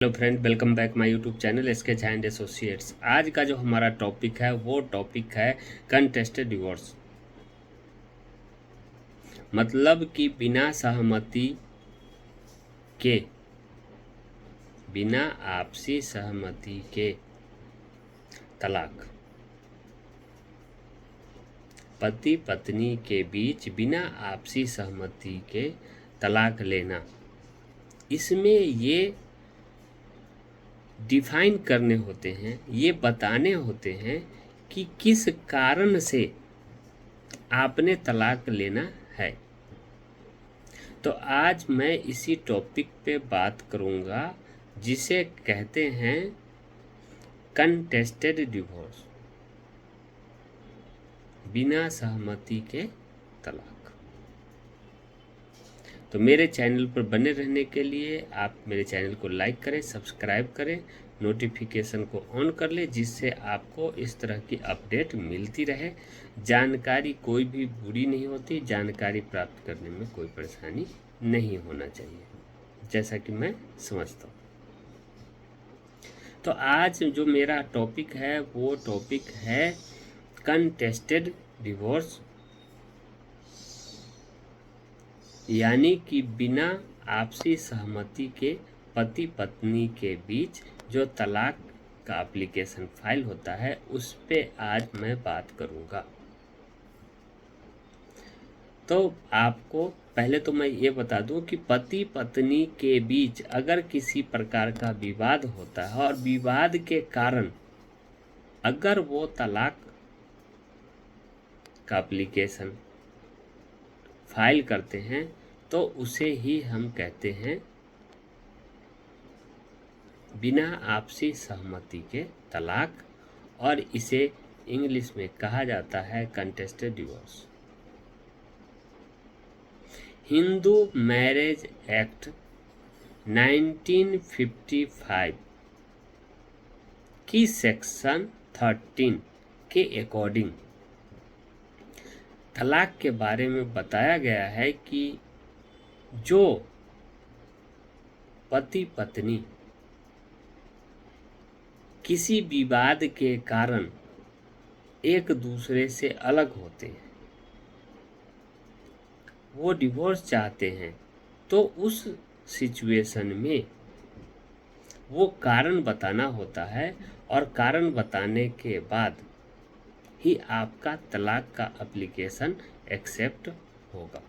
Hello friend, welcome back my YouTube channel SK Jha and associates. आज का जो हमारा टॉपिक है वो टॉपिक है कंटेस्टेड डिवोर्स। मतलब कि के बिना आपसी सहमति के तलाक। पति पत्नी के बीच बिना आपसी सहमति के तलाक लेना, इसमें ये डिफाइन करने होते हैं, ये बताने होते हैं कि किस कारण से आपने तलाक लेना है। तो आज मैं इसी टॉपिक पे बात करूंगा जिसे कहते हैं कंटेस्टेड डिवोर्स, बिना सहमति के तलाक। तो मेरे चैनल पर बने रहने के लिए आप मेरे चैनल को लाइक करें, सब्सक्राइब करें, नोटिफिकेशन को ऑन कर लें, जिससे आपको इस तरह की अपडेट मिलती रहे। जानकारी कोई भी बुरी नहीं होती, जानकारी प्राप्त करने में कोई परेशानी नहीं होना चाहिए, जैसा कि मैं समझता हूँ। तो आज जो मेरा टॉपिक है वो टॉपिक है कंटेस्टेड डिवोर्स, यानी कि बिना आपसी सहमति के पति पत्नी के बीच जो तलाक का एप्लीकेशन फाइल होता है उस पे आज मैं बात करूँगा। तो आपको पहले तो मैं ये बता दूं कि पति पत्नी के बीच अगर किसी प्रकार का विवाद होता है और विवाद के कारण अगर वो तलाक का एप्लीकेशन फाइल करते हैं तो उसे ही हम कहते हैं बिना आपसी सहमति के तलाक, और इसे इंग्लिश में कहा जाता है contested divorce. Hindu marriage act 1955 की सेक्शन 13 के अकॉर्डिंग तलाक के बारे में बताया गया है कि जो पति पत्नी किसी विवाद के कारण एक दूसरे से अलग होते हैं, वो डिवोर्स चाहते हैं, तो उस सिचुएशन में वो कारण बताना होता है, और कारण बताने के बाद ही आपका तलाक का एप्लीकेशन एक्सेप्ट होगा।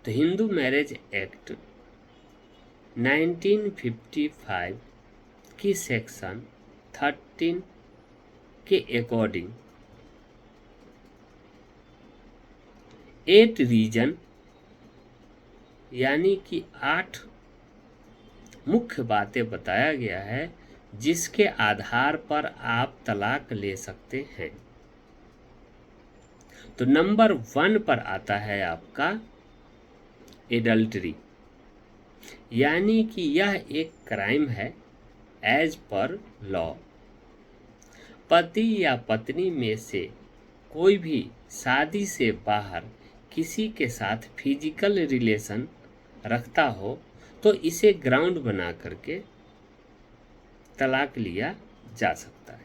तो हिंदू मैरिज एक्ट 1955 की सेक्शन 13 के अकॉर्डिंग 8 रीजन, यानी कि 8 मुख्य बातें बताया गया है जिसके आधार पर आप तलाक ले सकते हैं। तो नंबर 1 पर आता है आपका एडल्टरी, यानी कि यह एक क्राइम है एज पर लॉ। पति या पत्नी में से कोई भी शादी से बाहर किसी के साथ फिजिकल रिलेशन रखता हो तो इसे ग्राउंड बना करके तलाक लिया जा सकता है।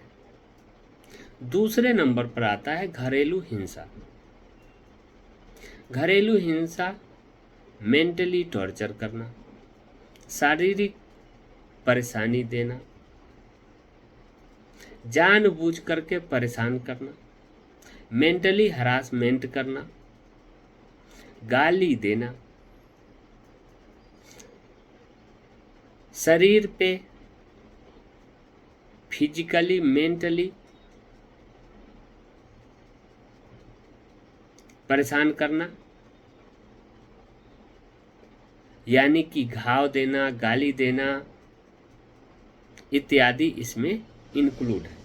दूसरे नंबर पर आता है घरेलू हिंसा। घरेलू हिंसा मेंटली टॉर्चर करना, शारीरिक परेशानी देना, जानबूझ करके परेशान करना, मेंटली हरासमेंट करना, गाली देना, शरीर पे फिजिकली मेंटली परेशान करना, यानी कि घाव देना, गाली देना इत्यादि इसमें इंक्लूड है।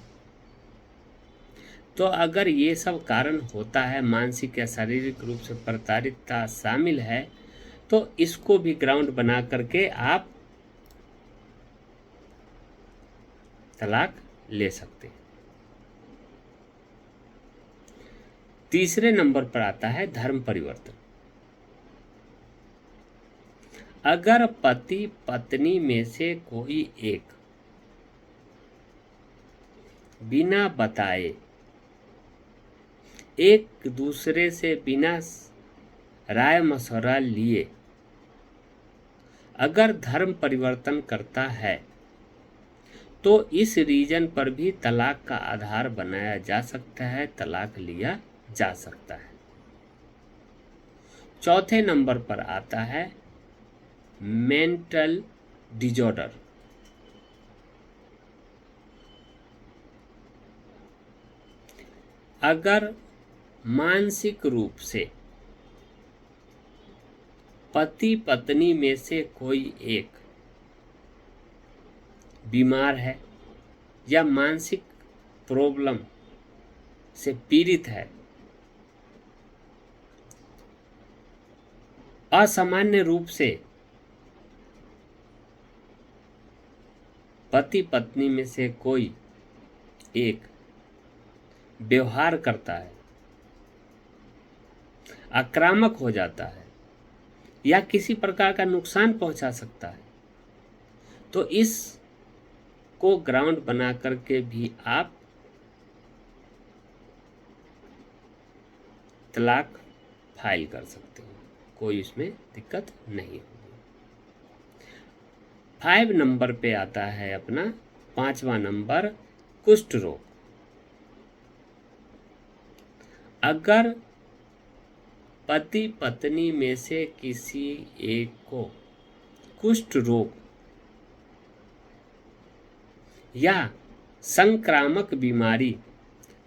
तो अगर ये सब कारण होता है, मानसिक या शारीरिक रूप से प्रताड़ितता शामिल है, तो इसको भी ग्राउंड बना करके आप तलाक ले सकते हैं। तीसरे नंबर पर आता है धर्म परिवर्तन। अगर पति पत्नी में से कोई एक बिना बताए एक दूसरे से बिना राय मशवरा लिए अगर धर्म परिवर्तन करता है तो इस रीजन पर भी तलाक का आधार बनाया जा सकता है, तलाक लिया जा सकता है। चौथे नंबर पर आता है मेंटल डिजॉर्डर। अगर मानसिक रूप से पति पत्नी में से कोई एक बीमार है या मानसिक प्रॉब्लम से पीड़ित है, असामान्य रूप से पति पत्नी में से कोई एक व्यवहार करता है, आक्रामक हो जाता है या किसी प्रकार का नुकसान पहुंचा सकता है, तो इस को ग्राउंड बना करके भी आप तलाक फाइल कर सकते हो, कोई इसमें दिक्कत नहीं होगी। 5 नंबर पे आता है अपना 5वां नंबर कुष्ठ रोग। अगर पति पत्नी में से किसी एक को कुष्ठ रोग या संक्रामक बीमारी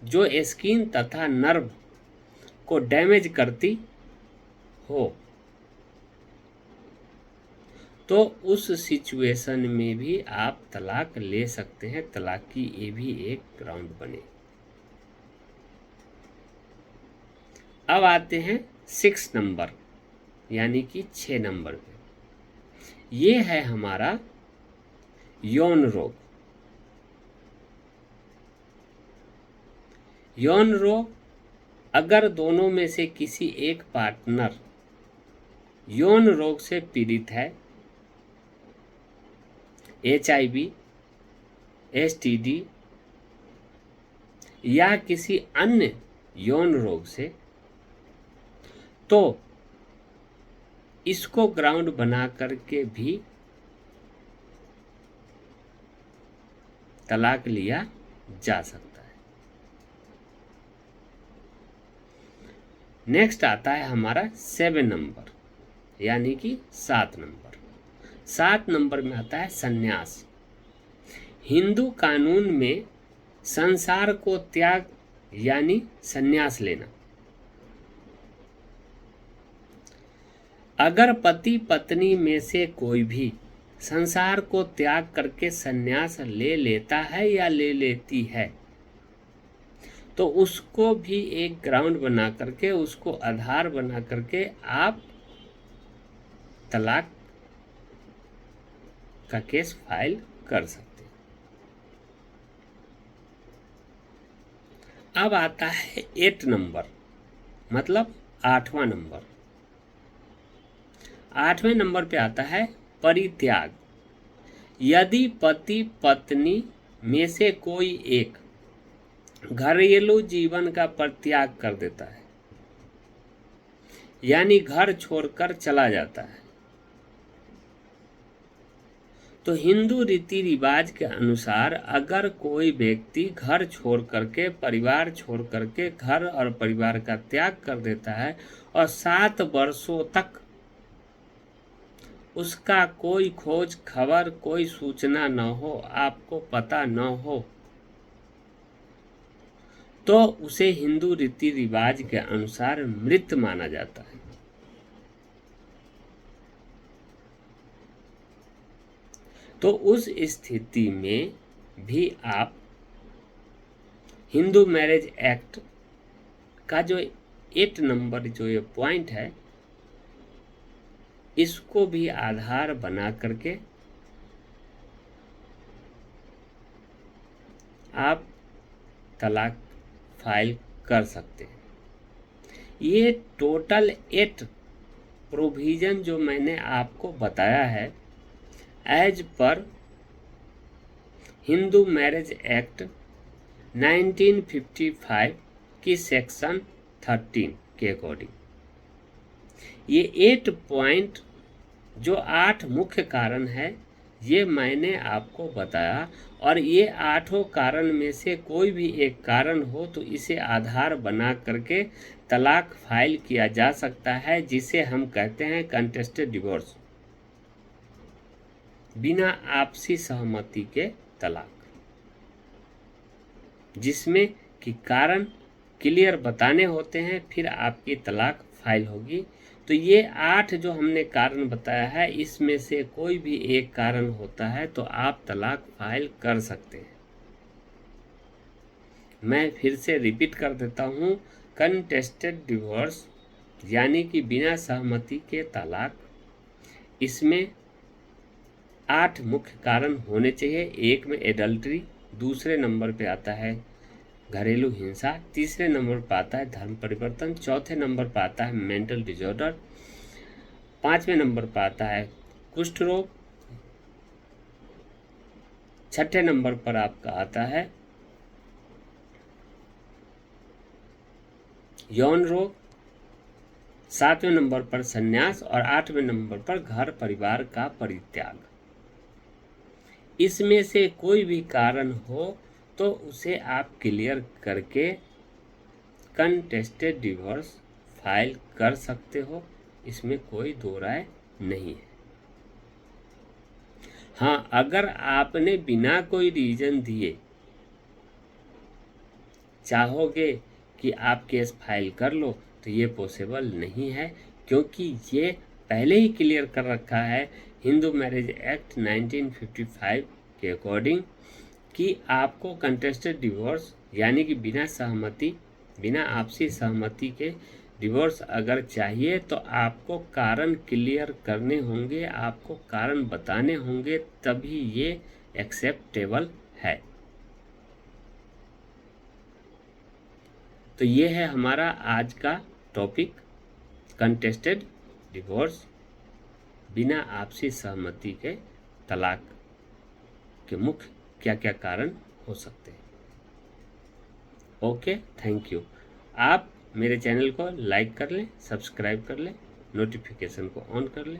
जो स्किन तथा नर्व को डैमेज करती हो, तो उस सिचुएशन में भी आप तलाक ले सकते हैं। तलाक की ये भी एक ग्राउंड बने। अब आते हैं 6 नंबर यानी कि 6 नंबर पे। ये है हमारा यौन रोग। यौन रोग अगर दोनों में से किसी एक पार्टनर यौन रोग से पीड़ित है, HIV, STD या किसी अन्य यौन रोग से, तो इसको ग्राउंड बना करके भी तलाक लिया जा सकता है। नेक्स्ट आता है हमारा 7 नंबर यानी कि 7 नंबर। 7 नंबर में आता है संन्यास। हिंदू कानून में संसार को त्याग यानी संन्यास लेना। अगर पति पत्नी में से कोई भी संसार को त्याग करके संन्यास ले लेता है या ले लेती है, तो उसको भी एक ग्राउंड बना करके, उसको आधार बना करके आप तलाक का केस फाइल कर सकते हैं। अब आता है 8 नंबर मतलब 8वां नंबर। 8वें नंबर पे आता है परित्याग। यदि पति पत्नी में से कोई एक घरेलू जीवन का परित्याग कर देता है यानी घर छोड़कर चला जाता है, तो हिंदू रीति रिवाज के अनुसार अगर कोई व्यक्ति घर छोड़ करके, परिवार छोड़ करके घर और परिवार का त्याग कर देता है और 7 वर्षों तक उसका कोई खोज खबर, कोई सूचना न हो, आपको पता न हो, तो उसे हिंदू रीति रिवाज के अनुसार मृत माना जाता है। तो उस स्थिति में भी आप हिंदू मैरिज एक्ट का जो 8 नंबर जो ये पॉइंट है, इसको भी आधार बना करके आप तलाक फाइल कर सकते हैं। ये टोटल 8 प्रोविज़न जो मैंने आपको बताया है as per Hindu marriage act 1955 की सेक्शन 13 के अकॉर्डिंग, ये 8 पॉइंट जो 8 मुख्य कारण है ये मैंने आपको बताया, और ये 8 कारण में से कोई भी एक कारण हो तो इसे आधार बना करके तलाक फाइल किया जा सकता है, जिसे हम कहते हैं कंटेस्टेड डिवोर्स, बिना आपसी सहमति के तलाक, जिसमें कि कारण क्लियर बताने होते हैं, फिर आपकी तलाक फाइल होगी। तो ये 8 जो हमने कारण बताया है, इसमें से कोई भी एक कारण होता है तो आप तलाक फाइल कर सकते हैं। मैं फिर से रिपीट कर देता हूँ, कंटेस्टेड डिवोर्स यानी कि बिना सहमति के तलाक, इसमें 8 मुख्य कारण होने चाहिए। एक में एडल्ट्री, दूसरे नंबर पे आता है घरेलू हिंसा, तीसरे नंबर पर आता है धर्म परिवर्तन, चौथे नंबर पर आता है मेंटल डिसऑर्डर, पांचवें नंबर पर आता है कुष्ठ रोग, छठे नंबर पर आपका आता है यौन रोग, सातवें नंबर पर संन्यास और आठवें नंबर पर घर परिवार का परित्याग। इसमें से कोई भी कारण हो तो उसे आप क्लियर करके कंटेस्टेड डिवोर्स फाइल कर सकते हो, इसमें कोई दो राय नहीं है। हाँ, अगर आपने बिना कोई रीजन दिए चाहोगे कि आप केस फाइल कर लो तो ये पॉसिबल नहीं है, क्योंकि ये पहले ही क्लियर कर रखा है हिंदू मैरिज एक्ट 1955 के अकॉर्डिंग कि आपको कंटेस्टेड डिवोर्स यानी कि बिना आपसी सहमति के डिवोर्स अगर चाहिए तो आपको कारण क्लियर करने होंगे, आपको कारण बताने होंगे, तभी ये एक्सेप्टेबल है। तो ये है हमारा आज का टॉपिक, कंटेस्टेड डिवोर्स, बिना आपसी सहमति के तलाक के मुख्य क्या क्या कारण हो सकते हैं। Okay, thank you. आप मेरे चैनल को लाइक कर लें, सब्सक्राइब कर लें, नोटिफिकेशन को ऑन कर लें।